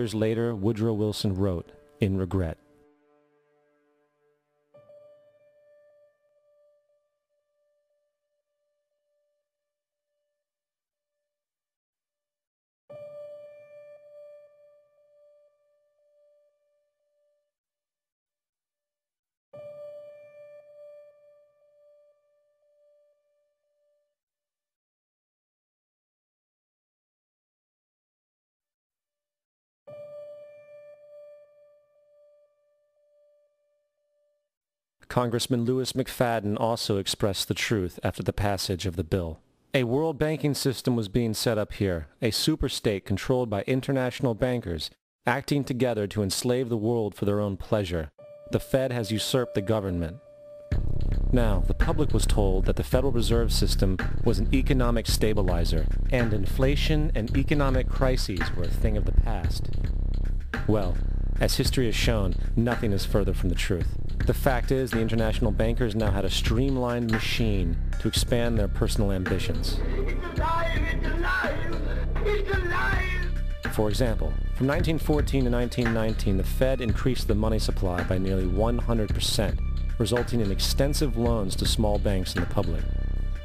Years later, Woodrow Wilson wrote, in regret, Congressman Lewis McFadden also expressed the truth after the passage of the bill. A world banking system was being set up here, a superstate controlled by international bankers, acting together to enslave the world for their own pleasure. The Fed has usurped the government. Now, the public was told that the Federal Reserve System was an economic stabilizer, and inflation and economic crises were a thing of the past. Well, as history has shown, nothing is further from the truth. The fact is, the international bankers now had a streamlined machine to expand their personal ambitions. It's alive! It's alive! It's alive! For example, from 1914 to 1919, the Fed increased the money supply by nearly 100%, resulting in extensive loans to small banks and the public.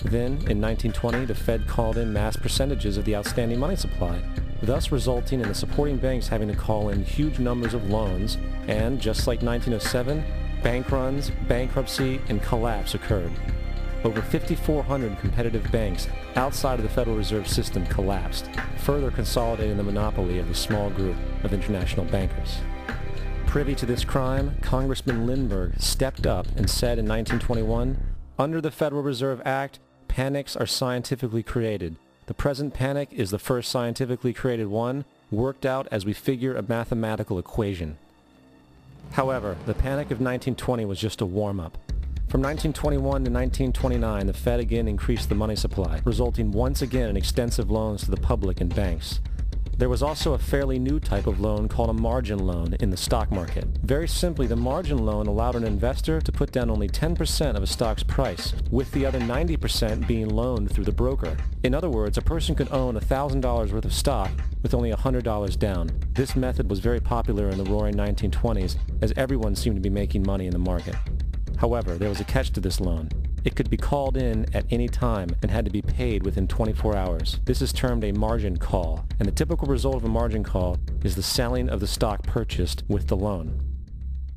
Then, in 1920, the Fed called in mass percentages of the outstanding money supply, thus resulting in the supporting banks having to call in huge numbers of loans, and just like 1907, bank runs, bankruptcy, and collapse occurred. Over 5,400 competitive banks outside of the Federal Reserve System collapsed, further consolidating the monopoly of the small group of international bankers. Privy to this crime, Congressman Lindbergh stepped up and said in 1921, "Under the Federal Reserve Act, panics are scientifically created. The present panic is the first scientifically created one, worked out as we figure a mathematical equation." However, the panic of 1920 was just a warm-up. From 1921 to 1929, the Fed again increased the money supply, resulting once again in extensive loans to the public and banks. There was also a fairly new type of loan called a margin loan in the stock market. Very simply, the margin loan allowed an investor to put down only 10% of a stock's price, with the other 90% being loaned through the broker. In other words, a person could own $1,000 worth of stock with only $100 down. This method was very popular in the roaring 1920s, as everyone seemed to be making money in the market. However, there was a catch to this loan. It could be called in at any time and had to be paid within 24 hours. This is termed a margin call, and the typical result of a margin call is the selling of the stock purchased with the loan.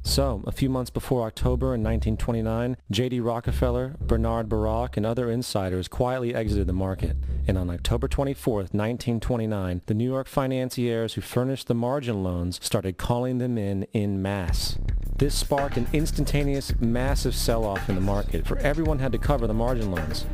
So, a few months before October in 1929, J.D. Rockefeller, Bernard Baruch, and other insiders quietly exited the market, and on October 24, 1929, the New York financiers who furnished the margin loans started calling them in masse. This sparked an instantaneous, massive sell-off in the market, for everyone had to cover the margin loans.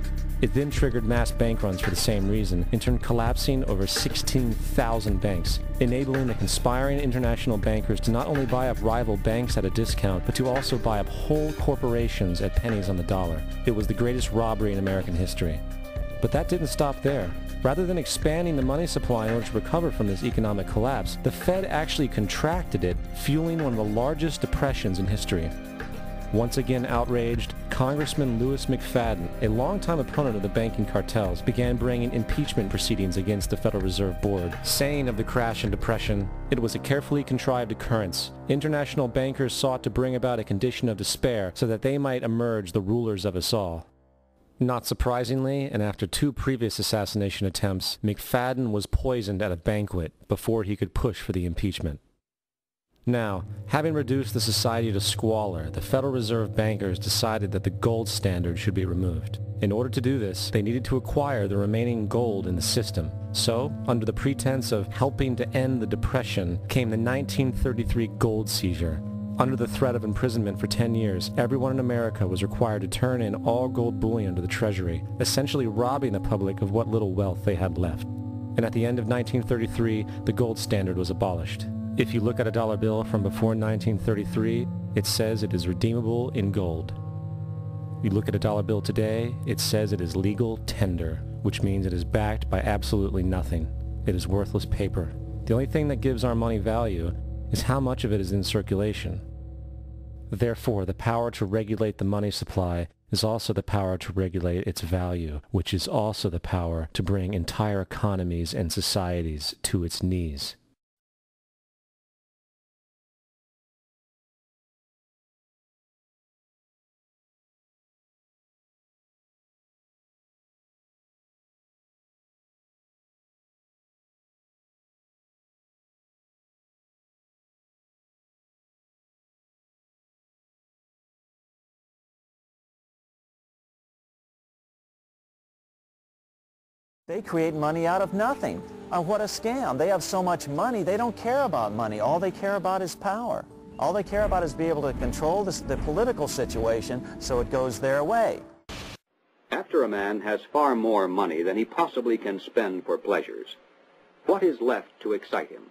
It then triggered mass bank runs for the same reason, in turn collapsing over 16,000 banks, enabling the conspiring international bankers to not only buy up rival banks at a discount, but to also buy up whole corporations at pennies on the dollar. It was the greatest robbery in American history. But that didn't stop there. Rather than expanding the money supply in order to recover from this economic collapse, the Fed actually contracted it, fueling one of the largest depressions in history. Once again outraged, Congressman Lewis McFadden, a longtime opponent of the banking cartels, began bringing impeachment proceedings against the Federal Reserve Board, saying of the crash and depression, "It was a carefully contrived occurrence. International bankers sought to bring about a condition of despair so that they might emerge the rulers of us all." Not surprisingly, and after 2 previous assassination attempts, McFadden was poisoned at a banquet before he could push for the impeachment. Now, having reduced the society to squalor, the Federal Reserve bankers decided that the gold standard should be removed. In order to do this, they needed to acquire the remaining gold in the system. So, under the pretense of helping to end the Depression, came the 1933 gold seizure. Under the threat of imprisonment for 10 years, everyone in America was required to turn in all gold bullion to the Treasury, essentially robbing the public of what little wealth they had left. And at the end of 1933, the gold standard was abolished. If you look at a dollar bill from before 1933, it says it is redeemable in gold. You look at a dollar bill today, it says it is legal tender, which means it is backed by absolutely nothing. It is worthless paper. The only thing that gives our money value is how much of it is in circulation. Therefore, the power to regulate the money supply is also the power to regulate its value, which is also the power to bring entire economies and societies to its knees. They create money out of nothing. What a scam. They have so much money, they don't care about money. All they care about is power. All they care about is being able to control the political situation so it goes their way. After a man has far more money than he possibly can spend for pleasures, what is left to excite him?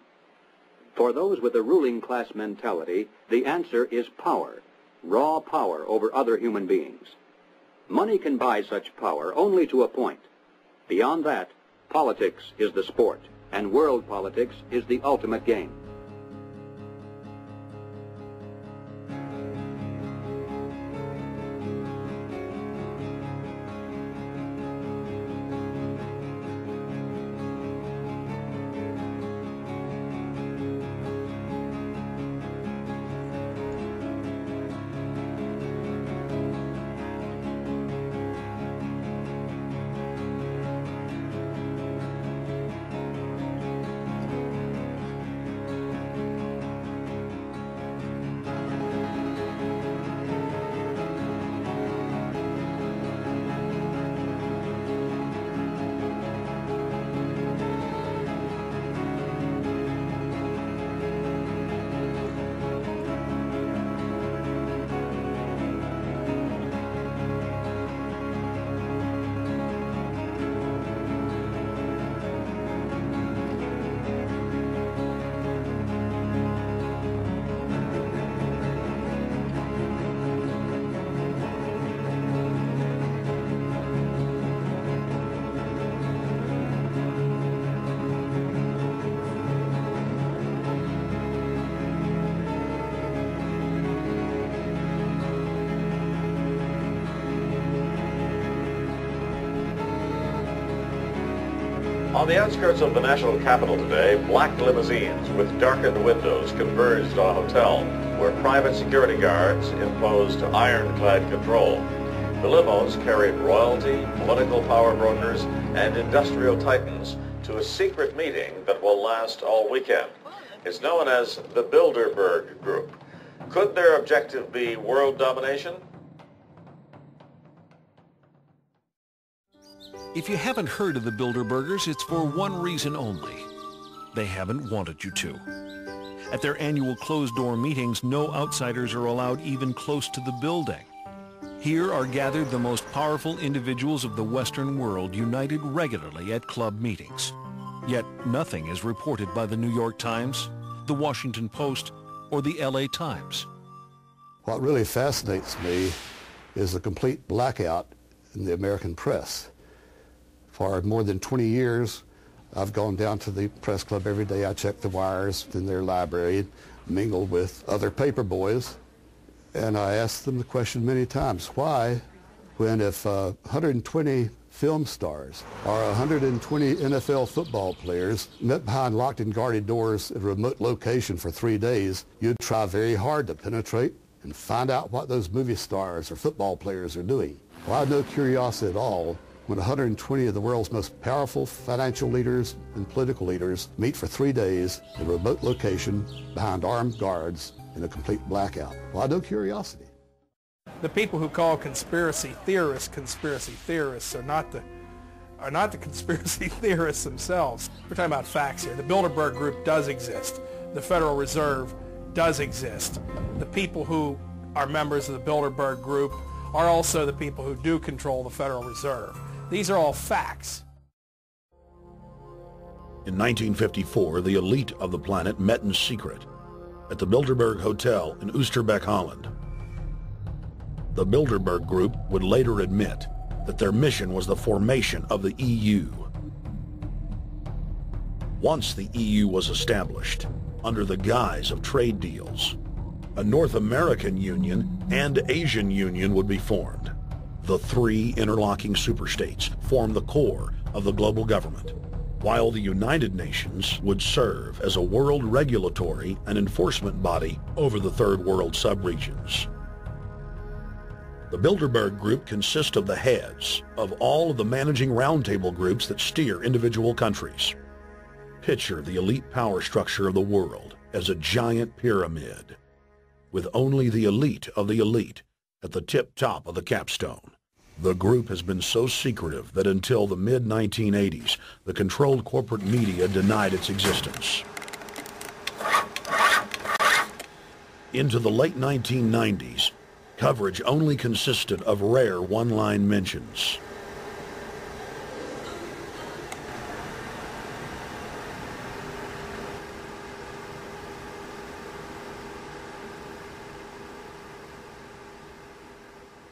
For those with a ruling class mentality, the answer is power, raw power over other human beings. Money can buy such power only to a point. Beyond that, politics is the sport, and world politics is the ultimate game. On the outskirts of the national capital today, black limousines with darkened windows converged on a hotel where private security guards imposed ironclad control. The limos carried royalty, political power brokers, and industrial titans to a secret meeting that will last all weekend. It's known as the Bilderberg Group. Could their objective be world domination? If you haven't heard of the Bilderbergers, it's for one reason only. They haven't wanted you to. At their annual closed-door meetings, no outsiders are allowed even close to the building. Here are gathered the most powerful individuals of the Western world, united regularly at club meetings. Yet nothing is reported by the New York Times, the Washington Post, or the LA Times. What really fascinates me is the complete blackout in the American press. For more than 20 years, I've gone down to the press club every day. I check the wires in their library, mingle with other paper boys, and I asked them the question many times, why, when if 120 film stars or 120 NFL football players met behind locked and guarded doors at a remote location for 3 days, you'd try very hard to penetrate and find out what those movie stars or football players are doing. Well, I had no curiosity at all when 120 of the world's most powerful financial leaders and political leaders meet for 3 days in a remote location behind armed guards in a complete blackout. Well, I had no curiosity. The people who call conspiracy theorists are not the conspiracy theorists themselves. We're talking about facts here. The Bilderberg Group does exist. The Federal Reserve does exist. The people who are members of the Bilderberg Group are also the people who do control the Federal Reserve. These are all facts. In 1954, the elite of the planet met in secret at the Bilderberg Hotel in Oosterbeek, Holland. The Bilderberg Group would later admit that their mission was the formation of the EU. Once the EU was established, under the guise of trade deals, a North American Union and Asian Union would be formed. The three interlocking superstates form the core of the global government, while the United Nations would serve as a world regulatory and enforcement body over the Third World subregions. The Bilderberg Group consists of the heads of all of the managing roundtable groups that steer individual countries. Picture the elite power structure of the world as a giant pyramid, with only the elite of the elite at the tip top of the capstone. The group has been so secretive that until the mid-1980s, the controlled corporate media denied its existence. Into the late 1990s, coverage only consisted of rare one-line mentions.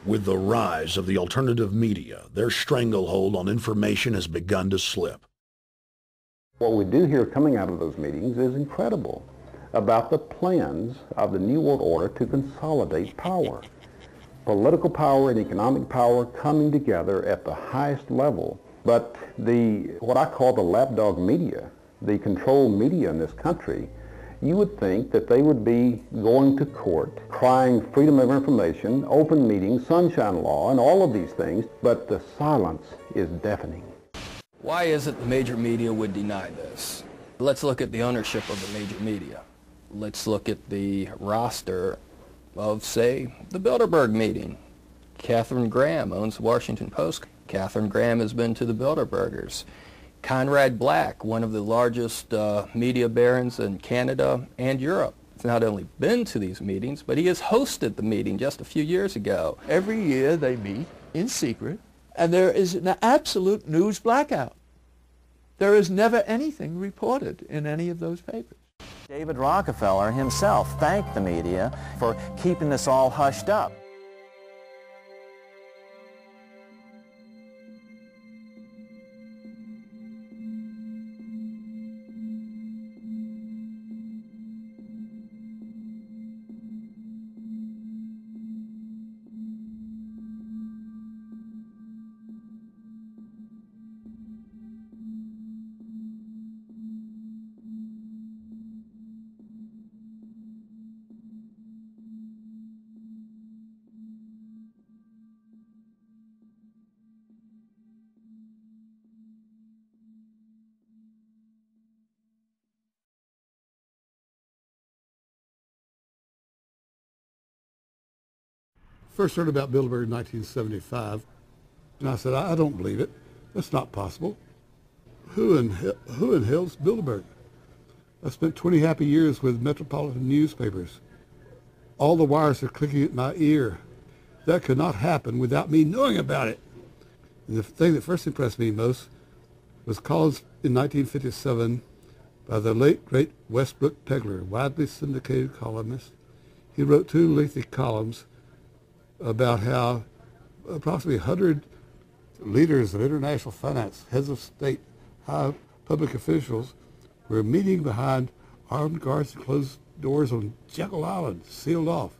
With the rise of the alternative media, their stranglehold on information has begun to slip. What we do hear coming out of those meetings is incredible about the plans of the New World Order to consolidate power. Political power and economic power coming together at the highest level. But what I call the lapdog media, the controlled media in this country, you would think that they would be going to court, crying freedom of information, open meetings, sunshine law, and all of these things, but the silence is deafening. Why is it the major media would deny this? Let's look at the ownership of the major media. Let's look at the roster of, say, the Bilderberg meeting. Katharine Graham owns the Washington Post. Katharine Graham has been to the Bilderbergers. Conrad Black, one of the largest media barons in Canada and Europe, has not only been to these meetings, but he has hosted the meeting just a few years ago. Every year they meet in secret, and there is an absolute news blackout. There is never anything reported in any of those papers. David Rockefeller himself thanked the media for keeping this all hushed up. First heard about Bilderberg in 1975, and I said, I don't believe it. That's not possible. Who in hell's Bilderberg? I spent 20 happy years with metropolitan newspapers. All the wires are clicking at my ear. That could not happen without me knowing about it. And the thing that first impressed me most was columns in 1957 by the late, great Westbrook Pegler, widely syndicated columnist. He wrote 2 lengthy columns about how approximately 100 leaders of international finance, heads of state, high public officials were meeting behind armed guards and closed doors on Jekyll Island, sealed off.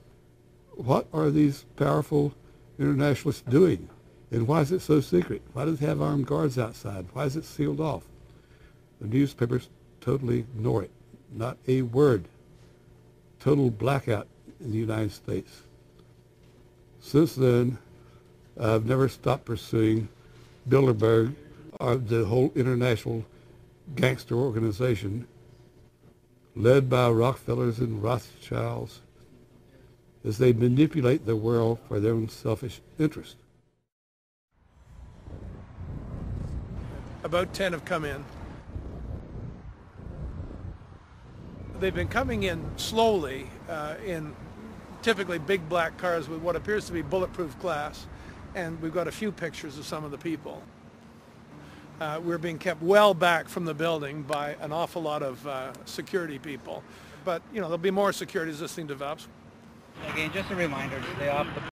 What are these powerful internationalists doing? And why is it so secret? Why does it have armed guards outside? Why is it sealed off? The newspapers totally ignore it. Not a word. Total blackout in the United States. Since then, I've never stopped pursuing Bilderberg, or the whole international gangster organization led by Rockefellers and Rothschilds as they manipulate the world for their own selfish interest. About 10 have come in. They've been coming in slowly in typically big black cars with what appears to be bulletproof glass, and we've got a few pictures of some of the people. We're being kept well back from the building by an awful lot of security people, but you know, there'll be more security as this thing develops. Again, just a reminder to stay off the